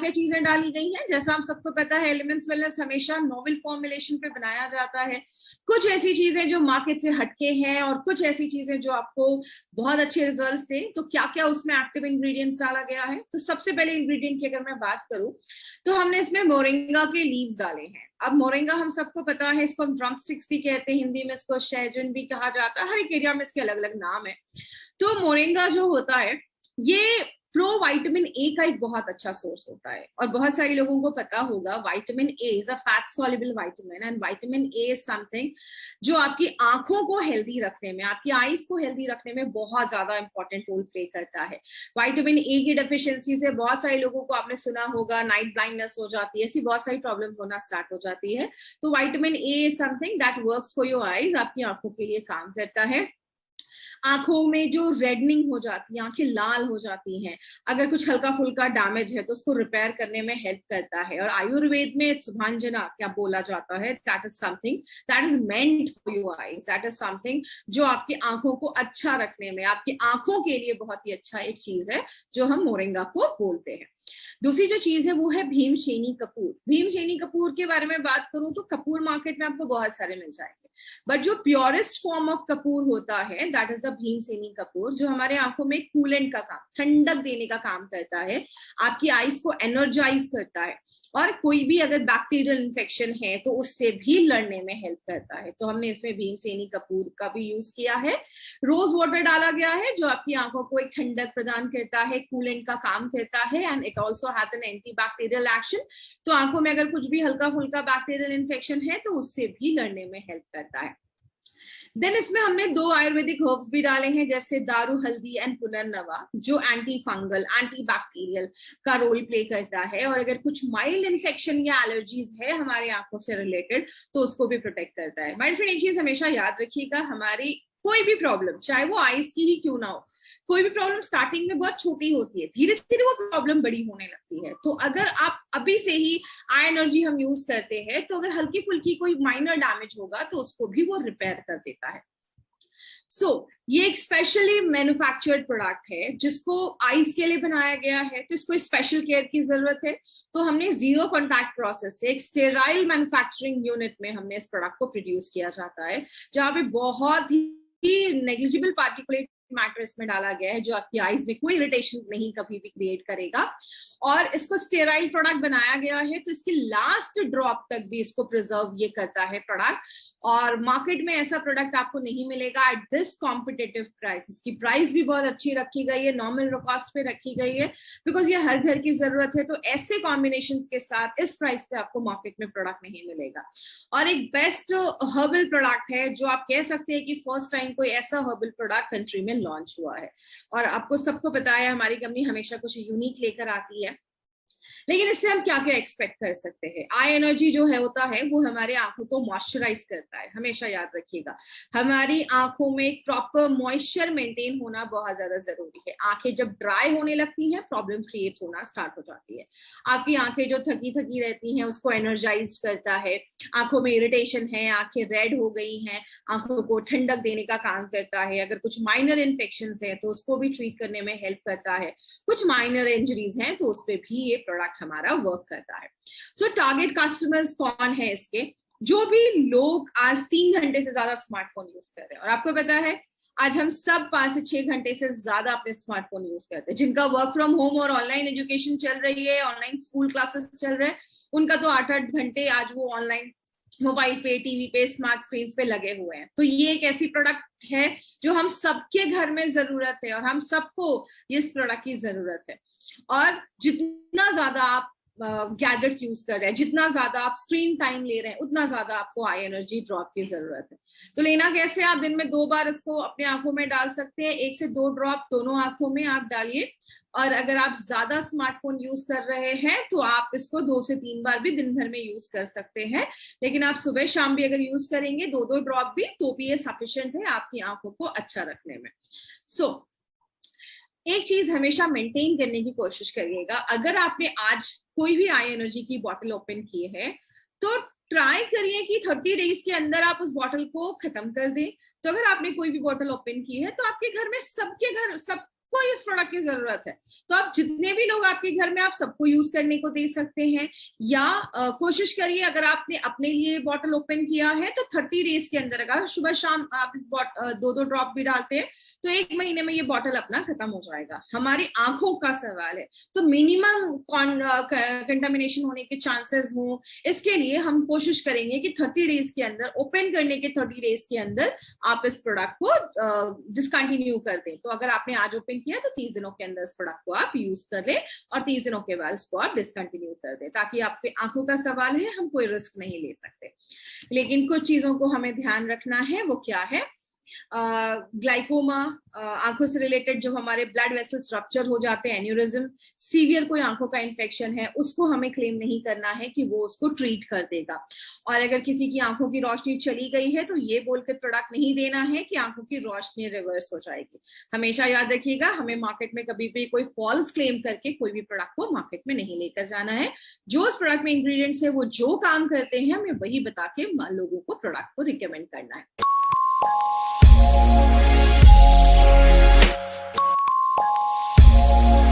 क्या चीजें डाली गई हैं? जैसा हम सबको पता है, एलिमेंट्स वेलनेस हमेशा नोवेल फॉर्मुलेशन पे बनाया जाता है। कुछ ऐसी चीजें जो मार्केट से हटके हैं और कुछ ऐसी चीजें जो आपको बहुत अच्छे रिजल्ट्स दें। तो क्या क्या उसमें एक्टिव इंग्रेडिएंट्स डाला गया है? तो सबसे पहले इंग्रेडिएंट की अगर मैं बात करूं तो हमने इसमें मोरिंगा के लीव्स डाले हैं। अब मोरिंगा हम सबको पता है, इसको हम ड्रम स्टिक्स भी कहते हैं, हिंदी में इसको शहजन भी कहा जाता है, हर एक एरिया में इसके अलग अलग नाम है। तो मोरिंगा जो होता है ये प्रो विटामिन ए का एक बहुत अच्छा सोर्स होता है, और बहुत सारे लोगों को पता होगा vitamin A is a fat soluble vitamin, and vitamin A is something जो आपकी आंखों को हेल्दी रखने में, आपकी आईज को हेल्दी रखने में बहुत ज्यादा इंपॉर्टेंट रोल प्ले करता है। विटामिन ए की डेफिशिएंसी से बहुत सारे लोगों को आपने सुना होगा नाइट ब्लाइंडनेस हो जाती है, ऐसी बहुत सारी प्रॉब्लम्स होना स्टार्ट हो जाती है। तो vitamin A is something that works for your eyes, आपकी आंखों के लिए काम करता है। आंखों में जो रेडनिंग हो जाती है, आंखें लाल हो जाती हैं, अगर कुछ हल्का फुल्का डैमेज है तो उसको रिपेयर करने में हेल्प करता है। और आयुर्वेद में सुभांजना क्या बोला जाता है, that is something that is meant for your eyes, that is something जो आपकी आंखों को अच्छा रखने में, आपकी आंखों के लिए बहुत ही अच्छा एक चीज है जो हम मोरिंगा को बोलते हैं। दूसरी जो चीज है वो है भीमशेनी कपूर। भीमशेनी कपूर के बारे में बात करूं तो कपूर मार्केट में आपको बहुत सारे मिल जाएंगे, बट जो प्योरेस्ट फॉर्म ऑफ कपूर होता है that is the Bhimseni Kapoor, जो हमारे आंखों में कूलेंट का काम, ठंडक देने का काम करता है, आपकी आईज को एनर्जाइज करता है, और कोई भी अगर बैक्टीरियल इन्फेक्शन है तो उससे भी लड़ने में हेल्प करता है। तो हमने इसमें भीमसेनी कपूर का भी यूज किया है। रोज वाटर डाला गया है जो आपकी आंखों को एक ठंडक प्रदान करता है, कूलेंट का काम करता है, and it also has an antibacterial action. तो आंखों में अगर कुछ भी हल्का फुल्का बैक्टीरियल इन्फेक्शन है तो उससे भी लड़ने में हेल्प करता है। देन इसमें हमने 2 आयुर्वेदिक हर्ब्स भी डाले हैं, जैसे दारू हल्दी एंड पुनर्नवा, जो एंटी फंगल एंटी बैक्टीरियल का रोल प्ले करता है, और अगर कुछ माइल्ड इन्फेक्शन या एलर्जीज है हमारे आंखों से रिलेटेड तो उसको भी प्रोटेक्ट करता है। माय फ्रेंड, एक चीज हमेशा याद रखिएगा, हमारी कोई भी प्रॉब्लम, चाहे वो आईज की ही क्यों ना हो, कोई भी प्रॉब्लम स्टार्टिंग में बहुत छोटी होती है, धीरे धीरे वो प्रॉब्लम बड़ी होने लगती है। तो अगर आप अभी से ही आई एनर्जी हम यूज करते हैं तो अगर हल्की फुल्की कोई माइनर डैमेज होगा तो उसको भी वो रिपेयर कर देता है। ये एक स्पेशली मैन्युफैक्चर्ड प्रोडक्ट है जिसको आईज के लिए बनाया गया है, तो इसको स्पेशल केयर की जरूरत है। तो हमने जीरो कॉन्टैक्ट प्रोसेस से एक स्टेराइल मैन्युफैक्चरिंग यूनिट में हमने इस प्रोडक्ट को प्रोड्यूस किया जाता है, जहां पे बहुत ही नेग्लिजिबल पार्टिकुलेट मैटर इसमें डाला गया है जो आपकी आईज में कोई इरिटेशन नहीं कभी भी क्रिएट करेगा, और इसको स्टेराइल प्रोडक्ट बनाया गया है तो इसकी लास्ट ड्रॉप तक भी इसको प्रिजर्व ये करता है प्रोडक्ट। और मार्केट में ऐसा प्रोडक्ट आपको नहीं मिलेगा एट दिस कॉम्पिटिटिव प्राइस। इसकी प्राइस भी बहुत अच्छी रखी गई है, नॉर्मल कॉस्ट पे रखी गई है, बिकॉज ये हर घर की जरूरत है। तो ऐसे कॉम्बिनेशन के साथ इस प्राइस पे आपको मार्केट में प्रोडक्ट नहीं मिलेगा। और एक बेस्ट हर्बल प्रोडक्ट है जो आप कह सकते हैं कि फर्स्ट टाइम कोई ऐसा हर्बल प्रोडक्ट कंट्री में लॉन्च हुआ है। और आपको सबको पता है हमारी कंपनी हमेशा कुछ यूनिक लेकर आती है, लेकिन इससे हम क्या क्या एक्सपेक्ट कर सकते हैं। आई एनर्जी जो है होता है वो हमारे आंखों को मॉइस्चराइज करता है, हमेशा याद रखिएगा। हमारी आंखों में एक प्रॉपर मॉइस्चर मेंटेन होना बहुत ज्यादा जरूरी है। आंखें जब ड्राई होने लगती हैं प्रॉब्लम क्रिएट होना स्टार्ट हो जाती है। आपकी आंखें जो थकी थकी रहती हैं उसको एनर्जाइज करता है। आंखों में इरिटेशन है, आंखें रेड हो गई हैं, आंखों को ठंडक देने का काम करता है। अगर कुछ माइनर इन्फेक्शन है तो उसको भी ट्रीट करने में हेल्प करता है। कुछ माइनर इंजरीज हैं तो उस पर भी ये प्रोडक्ट हमारा वर्क करता है। सो टारगेट कस्टमर्स कौन है इसके? जो भी लोग आज 3 घंटे से ज्यादा स्मार्टफोन यूज कर रहे हैं, और आपको पता है आज हम सब 5 से 6 घंटे से ज्यादा अपने स्मार्टफोन यूज करते हैं। जिनका वर्क फ्रॉम होम और ऑनलाइन एजुकेशन चल रही है, ऑनलाइन स्कूल क्लासेस चल रहे हैं, उनका तो 8-8 घंटे आज वो ऑनलाइन मोबाइल पे, टीवी पे, स्मार्ट स्क्रीन पे लगे हुए हैं। तो ये एक ऐसी प्रोडक्ट है जो हम सबके घर में जरूरत है, और हम सबको इस प्रोडक्ट की जरूरत है। और जितना ज्यादा आप गैजेट्स यूज कर रहे हैं, जितना ज्यादा आप स्क्रीन टाइम ले रहे हैं, उतना ज्यादा आपको आई एनर्जी ड्रॉप की जरूरत है। तो लेना कैसे? आप दिन में 2 बार इसको अपने आंखों में डाल सकते हैं, 1 से 2 ड्रॉप दोनों आंखों में आप डालिए। और अगर आप ज्यादा स्मार्टफोन यूज कर रहे हैं तो आप इसको 2 से 3 बार भी दिन भर में यूज कर सकते हैं, लेकिन आप सुबह शाम भी अगर यूज करेंगे 2-2 ड्रॉप भी, तो भी ये सफिशिएंट है आपकी आंखों को अच्छा रखने में। एक चीज हमेशा मेंटेन करने की कोशिश करिएगा। अगर आपने आज कोई भी आई एनर्जी की बॉटल ओपन की है तो ट्राई करिए कि 30 डेज के अंदर आप उस बॉटल को खत्म कर दें। तो अगर आपने कोई भी बॉटल ओपन की है तो आपके घर में सबको सबको इस प्रोडक्ट की जरूरत है। तो आप जितने भी लोग आपके घर में, आप सबको यूज करने को दे सकते हैं। या कोशिश करिए, अगर आपने अपने लिए बॉटल ओपन किया है तो 30 डेज के अंदर, अगर सुबह शाम आप इस 2-2 ड्रॉप भी डालते हैं तो 1 महीने में ये बॉटल अपना खत्म हो जाएगा। हमारी आंखों का सवाल है, तो मिनिमम कंटामिनेशन होने के चांसेस हो, इसके लिए हम कोशिश करेंगे कि 30 डेज के अंदर, ओपन करने के 30 डेज के अंदर आप इस प्रोडक्ट को डिसकंटिन्यू कर दें। तो अगर आपने आज ओपन किया तो 30 दिनों के अंदर इस प्रोडक्ट को आप यूज कर लें और 30 दिनों के बाद इसको आप डिसकंटिन्यू कर दें, ताकि आपके आंखों का सवाल है, हम कोई रिस्क नहीं ले सकते। लेकिन कुछ चीजों को हमें ध्यान रखना है, वो क्या है? ग्लाइकोमा, आंखों से रिलेटेड जब हमारे ब्लड वेसल्स रप्चर हो जाते हैं, एन्यूरिज्म, सीवियर कोई आंखों का इन्फेक्शन है, उसको हमें क्लेम नहीं करना है कि वो उसको ट्रीट कर देगा। और अगर किसी की आंखों की रोशनी चली गई है तो ये बोलकर प्रोडक्ट नहीं देना है कि आंखों की रोशनी रिवर्स हो जाएगी। हमेशा याद रखिएगा, हमें मार्केट में कभी भी कोई फॉल्स क्लेम करके कोई भी प्रोडक्ट को मार्केट में नहीं लेकर जाना है। जो उस प्रोडक्ट में इंग्रेडिएंट्स है, वो जो काम करते हैं, हमें वही बता के लोगों को प्रोडक्ट को रिकमेंड करना है।